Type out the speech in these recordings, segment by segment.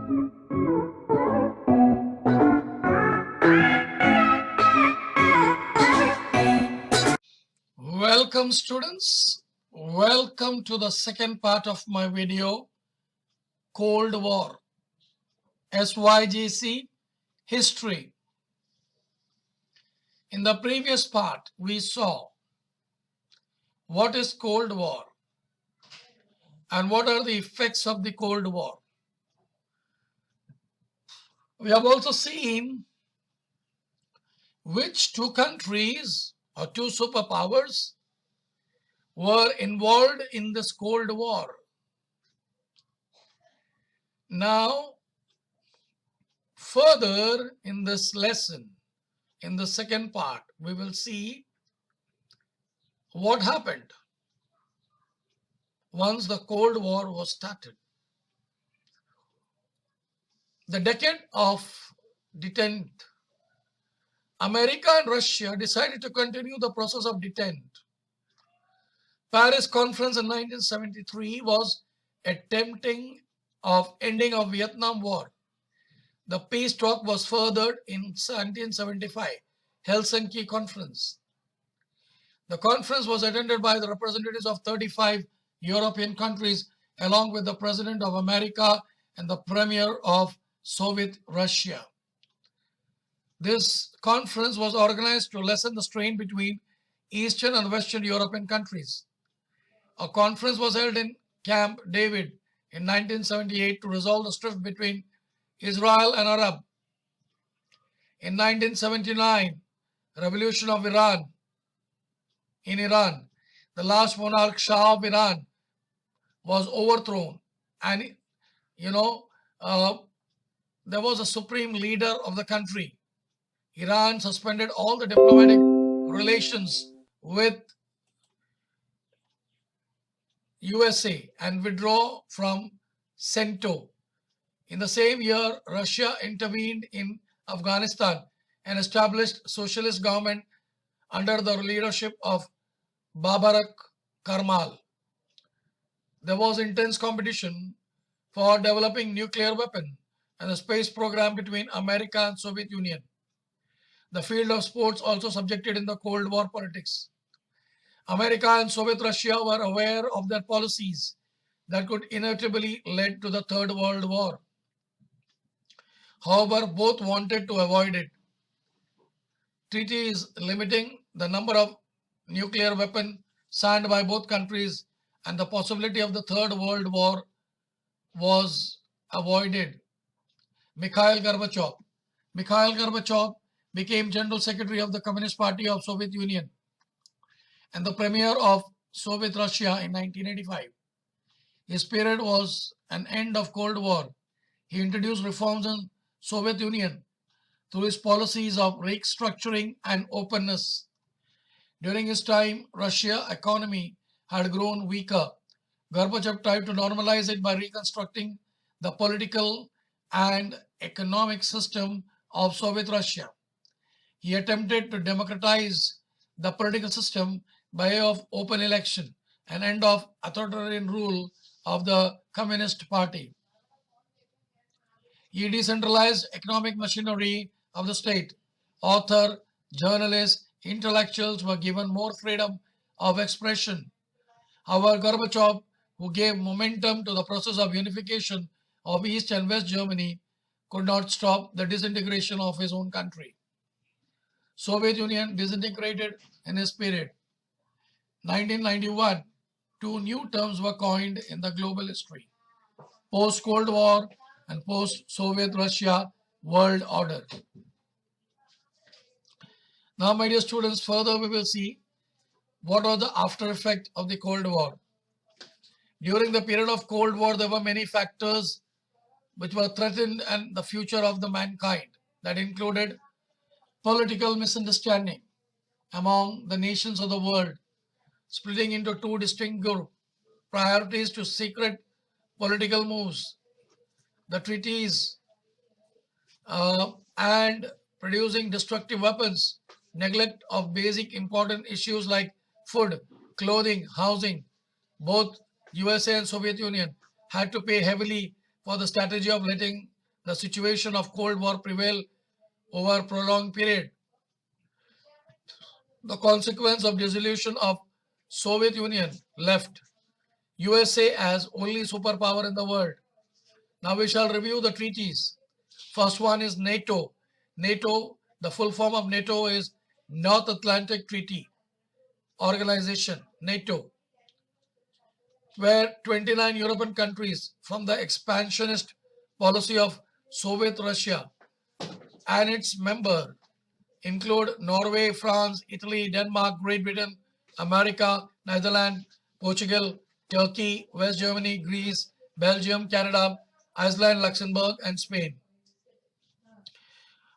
Welcome students, welcome to the second part of my video, Cold War, SYGC History. In the previous part, we saw what is Cold War and what are the effects of the Cold War. We have also seen which two countries or two superpowers were involved in this Cold War. Now, further in this lesson, in the second part, we will see what happened once the Cold War was started. The decade of detente, America and Russia decided to continue the process of detente. Paris Conference in 1973 was attempting of ending of Vietnam War. The peace talk was furthered in 1975, Helsinki Conference. The conference was attended by the representatives of 35 European countries along with the President of America and the Premier of Soviet Russia. This conference was organized to lessen the strain between Eastern and Western European countries. A conference was held in Camp David in 1978 to resolve the strife between Israel and Arab. In 1979, revolution of Iran. In Iran, the last monarch Shah of Iran was overthrown, and there was a supreme leader of the country. Iran suspended all the diplomatic relations with USA and withdraw from CENTO. In the same year, Russia intervened in Afghanistan and established socialist government under the leadership of Babarak Karmal. There was intense competition for developing nuclear weapon and the space program between America and Soviet Union. The field of sports also subjected in the Cold War politics. America and Soviet Russia were aware of their policies that could inevitably lead to the Third World War. However, both wanted to avoid it. Treaties limiting the number of nuclear weapons signed by both countries and the possibility of the Third World War was avoided. Mikhail Gorbachev became General Secretary of the Communist Party of Soviet Union and the Premier of Soviet Russia in 1985. His period was an end of Cold War. He introduced reforms in Soviet Union through his policies of restructuring and openness. During his time, Russia's economy had grown weaker. Gorbachev tried to normalize it by reconstructing the political and economic system of Soviet Russia. He attempted to democratize the political system by way of open election and end of authoritarian rule of the Communist Party. He decentralized economic machinery of the state. Authors, journalists, intellectuals were given more freedom of expression. However, Gorbachev, who gave momentum to the process of unification of East and West Germany, could not stop the disintegration of his own country. Soviet Union disintegrated in his period. 1991, two new terms were coined in the global history: post-Cold War and post-Soviet Russia world order. Now, my dear students, further we will see what are the after effects of the Cold War. During the period of Cold War, there were many factors which were threatened and the future of the mankind. That included political misunderstanding among the nations of the world, splitting into two distinct groups, priorities to secret political moves, the treaties, and producing destructive weapons, neglect of basic important issues like food, clothing, housing. Both USA and Soviet Union had to pay heavily for the strategy of letting the situation of Cold War prevail over a prolonged period. The consequence of dissolution of Soviet Union left USA as only superpower in the world. Now we shall review the treaties. First one is NATO. NATO, the full form of NATO is North Atlantic Treaty Organization, NATO, where 29 European countries from the expansionist policy of Soviet Russia and its member include Norway, France, Italy, Denmark, Great Britain, America, Netherlands, Portugal, Turkey, West Germany, Greece, Belgium, Canada, Iceland, Luxembourg, and Spain.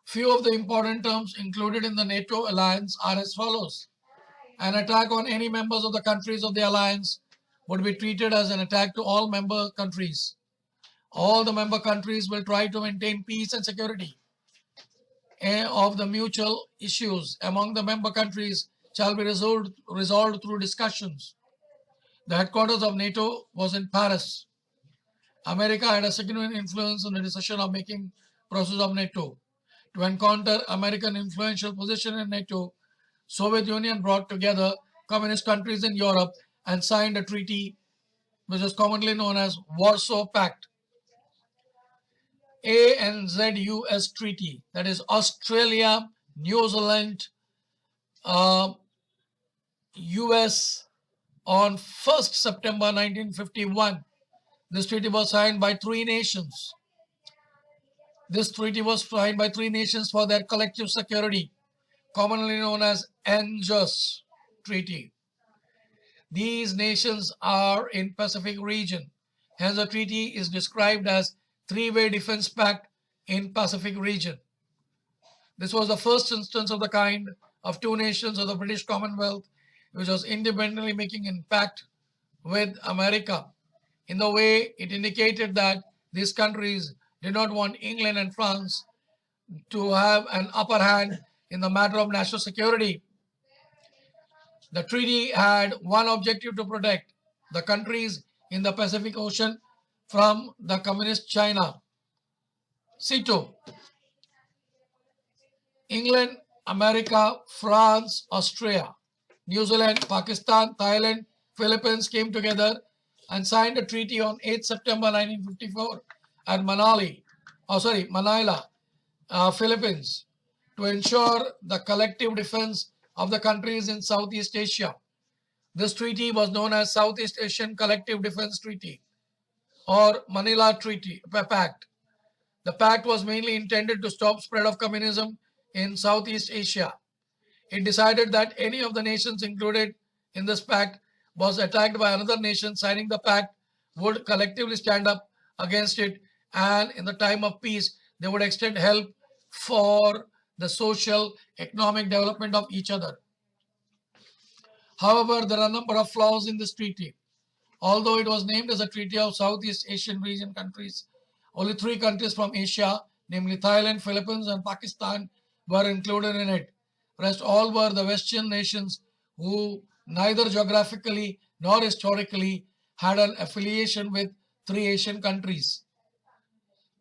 Few of the important terms included in the NATO alliance are as follows. An attack on any members of the countries of the alliance would be treated as an attack to all member countries. All the member countries will try to maintain peace and security of the mutual issues among the member countries shall be resolved through discussions. The headquarters of NATO was in Paris. America had a significant influence on the decision-making process of NATO. To encounter American influential position in NATO, Soviet Union brought together communist countries in Europe and signed a treaty which is commonly known as Warsaw Pact. ANZUS Treaty, that is Australia, New Zealand, US on 1st September 1951. This treaty was signed by three nations. This treaty was signed by three nations for their collective security, commonly known as ANZUS Treaty. These nations are in Pacific region. Hence, the treaty is described as three-way defense pact in Pacific region. This was the first instance of the kind of two nations of the British Commonwealth which was independently making a pact with America, in the way it indicated that these countries did not want England and France to have an upper hand in the matter of national security. The treaty had one objective: to protect the countries in the Pacific Ocean from the communist China. CETO. England, America, France, Australia, New Zealand, Pakistan, Thailand, Philippines came together and signed a treaty on 8th September 1954 at Manila, Philippines, to ensure the collective defense of the countries in Southeast Asia. This treaty was known as Southeast Asian Collective Defense Treaty or Manila Treaty Pact. The pact was mainly intended to stop spread of communism in Southeast Asia. It decided that any of the nations included in this pact was attacked by another nation signing the pact would collectively stand up against it, and in the time of peace they would extend help for the social economic development of each other. However, there are a number of flaws in this treaty. Although it was named as a treaty of Southeast Asian region countries, only three countries from Asia, namely Thailand, Philippines, and Pakistan, were included in it. Rest all were the Western nations who neither geographically nor historically had an affiliation with three Asian countries.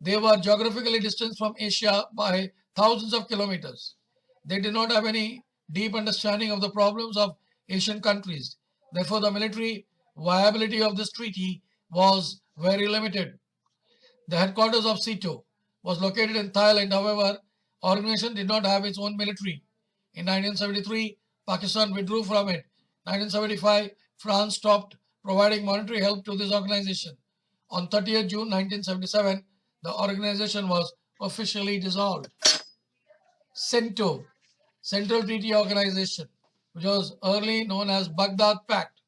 They were geographically distant from Asia by thousands of kilometers. They did not have any deep understanding of the problems of Asian countries. Therefore, the military viability of this treaty was very limited. The headquarters of CETO was located in Thailand. However, organization did not have its own military. In 1973, Pakistan withdrew from it. 1975, France stopped providing monetary help to this organization. On 30th June 1977, the organization was officially dissolved. CENTO, Central Treaty Organization, which was early known as Baghdad Pact,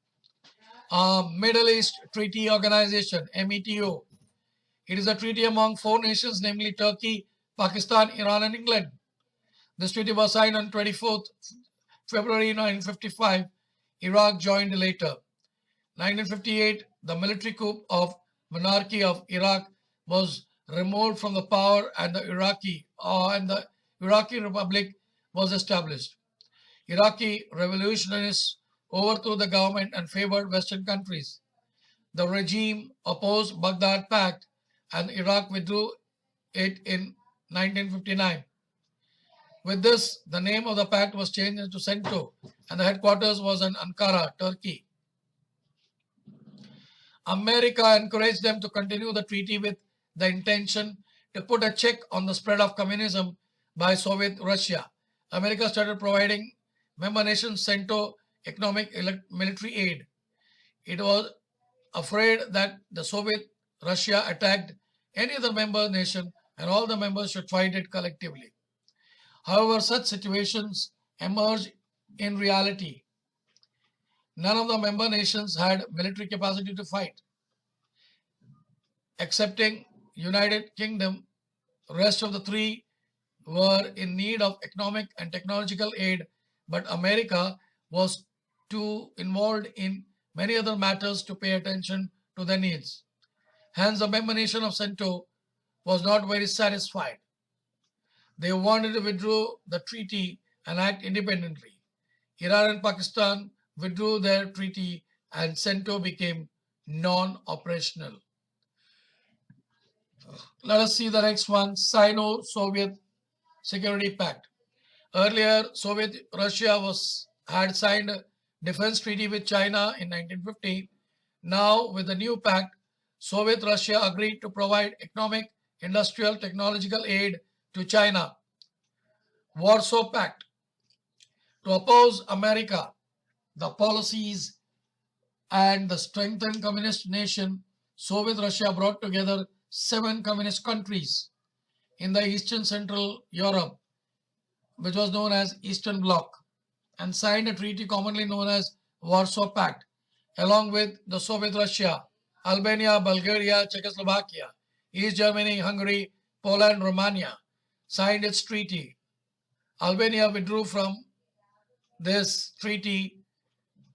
Middle East Treaty Organization, METO. It is a treaty among four nations, namely Turkey, Pakistan, Iran, and England. This treaty was signed on 24th February 1955. Iraq joined later. 1958, the military coup of monarchy of Iraq was removed from the power, and the Iraqi Republic was established. Iraqi revolutionists overthrew the government and favored Western countries. The regime opposed Baghdad Pact, and Iraq withdrew it in 1959. With this, the name of the pact was changed into CENTO and the headquarters was in Ankara, Turkey. America encouraged them to continue the treaty with the intention to put a check on the spread of communism by Soviet Russia. America started providing member nations CENTO economic military aid. It was afraid that the Soviet Russia attacked any other member nation and all the members should fight it collectively. However, such situations emerged in reality. None of the member nations had military capacity to fight. Excepting United Kingdom, the rest of the three were in need of economic and technological aid, but America was too involved in many other matters to pay attention to their needs. Hence, the member nation of CENTO was not very satisfied. They wanted to withdraw the treaty and act independently. Iran and Pakistan withdrew their treaty and CENTO became non-operational. Let us see the next one, Sino-Soviet Security Pact. Earlier, Soviet Russia had signed a defense treaty with China in 1950. Now, with the new pact, Soviet Russia agreed to provide economic, industrial, technological aid to China. Warsaw Pact. To oppose America, the policies and the strengthened communist nation, Soviet Russia brought together 7 communist countries in the Eastern Central Europe, which was known as Eastern Bloc, and signed a treaty commonly known as Warsaw Pact, along with the Soviet Russia, Albania, Bulgaria, Czechoslovakia, East Germany, Hungary, Poland, Romania signed its treaty. Albania withdrew from this treaty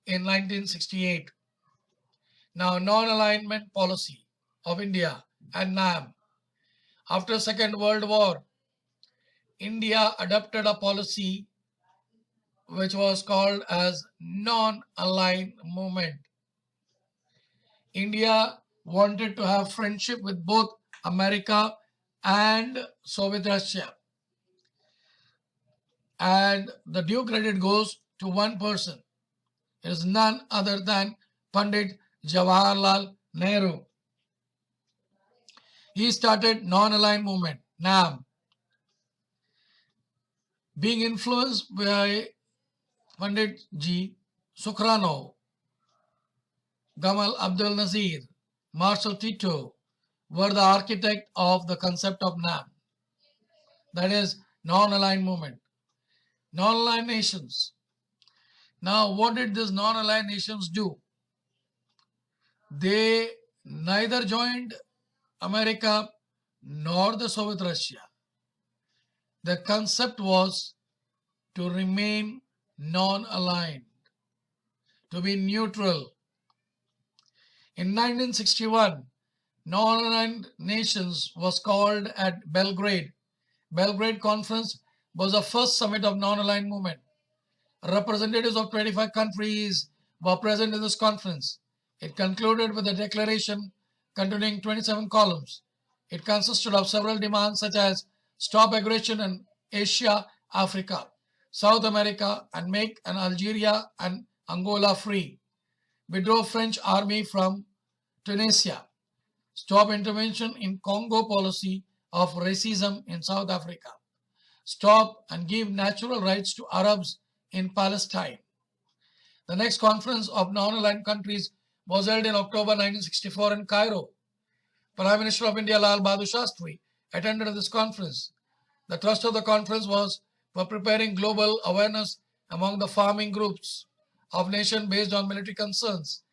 in 1968. Now, non-alignment policy of India and NAM. After Second World War, India adopted a policy which was called as non-aligned movement. India wanted to have friendship with both America and Soviet Russia. And the due credit goes to one person. It is none other than Pandit Jawaharlal Nehru. He started non-aligned movement, NAM. Being influenced by Pandit G. Sukarno, Gamal Abdel Nazir, Marshal Tito were the architect of the concept of NAM. That is non-aligned movement. Non-aligned nations. Now, what did these non-aligned nations do? They neither joined America nor the Soviet Russia. The concept was to remain non-aligned, to be neutral. In 1961, non-aligned nations was called at Belgrade. Belgrade Conference was the first summit of non-aligned movement. Representatives of 25 countries were present in this conference. It concluded with a declaration containing 27 columns. It consisted of several demands such as stop aggression in Asia, Africa, South America, and make an Algeria and Angola free. Withdraw French army from Tunisia. Stop intervention in Congo policy of racism in South Africa. Stop and give natural rights to Arabs in Palestine. The next conference of non-aligned countries was held in October 1964 in Cairo. Prime Minister of India Lal Bahadur Shastri attended this conference. The thrust of the conference was for preparing global awareness among the farming groups of nations based on military concerns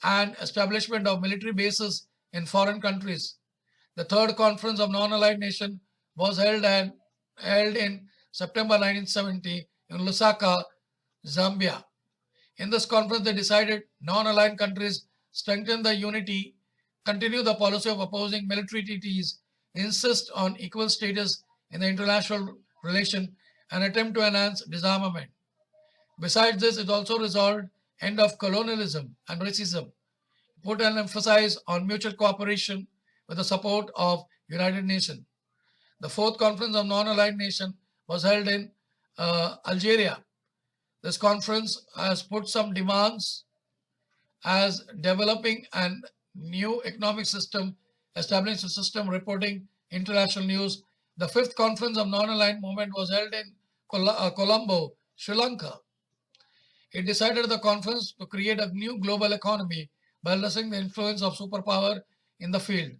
and establishment of military bases in foreign countries. The third conference of non-aligned nations was held in September 1970 in Lusaka, Zambia. In this conference, they decided non-aligned countries strengthen the unity, continue the policy of opposing military treaties, insist on equal status in the international relation, and attempt to enhance disarmament. Besides this, it also resolved end of colonialism and racism, put an emphasis on mutual cooperation with the support of United Nations. The fourth conference of non-aligned nation was held in Algeria. This conference has put some demands as developing a new economic system, establishing a system reporting international news. The fifth conference of non-aligned movement was held in Colombo, Sri Lanka. It decided at the conference to create a new global economy by addressing the influence of superpower in the field.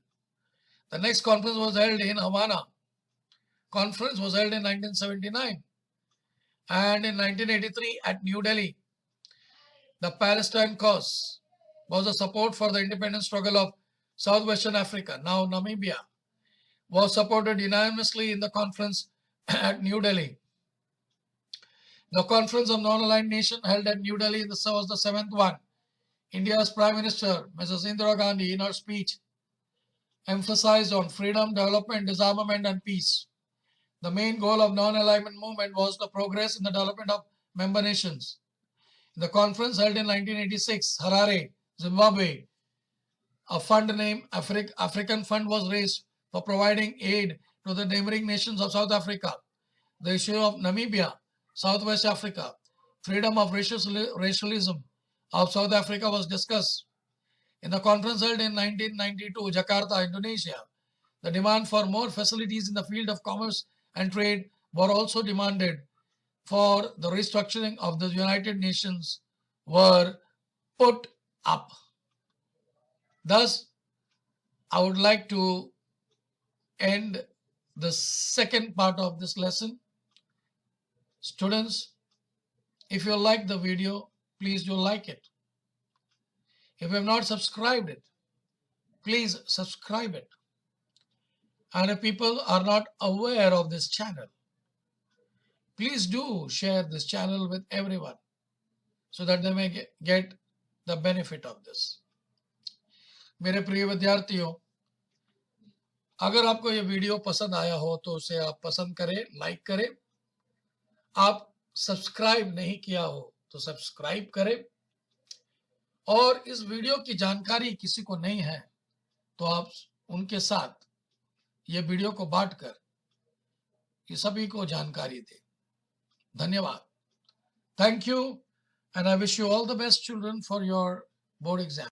The next conference was held in Havana. Conference was held in 1979 and in 1983 at New Delhi. The Palestine cause was the support for the independence struggle of Southwestern Africa, now Namibia, was supported unanimously in the conference at New Delhi. The Conference of Non-Aligned Nations held at New Delhi was the seventh one. India's Prime Minister, Mrs. Indira Gandhi, in her speech, emphasized on freedom, development, disarmament, and peace. The main goal of non-alignment movement was the progress in the development of member nations. In the conference held in 1986, Harare, Zimbabwe, a fund named African Fund was raised for providing aid to the neighboring nations of South Africa. The issue of Namibia, Southwest Africa, freedom of racialism of South Africa was discussed. In the conference held in 1992, Jakarta, Indonesia, the demand for more facilities in the field of commerce and trade were also demanded for the restructuring of the United Nations were put up. Thus, I would like to end the second part of this lesson. Students, if you like the video, please do like it. If you have not subscribed it, please subscribe it. And if people are not aware of this channel, please do share this channel with everyone so that they may get the benefit of this. मेरे प्रिय विद्यार्थियों, अगर आपको ये video पसंद आया हो तो उसे आप पसंद करें, लाइक करें. आप सब्सक्राइब नहीं किया हो तो सब्सक्राइब करें. और इस वीडियो की जानकारी किसी को नहीं है तो आप उनके साथ ये वीडियो को बांटकर ये सभी को जानकारी दें. धन्यवाद. Thank you and I wish you all the best, children, for your board exam.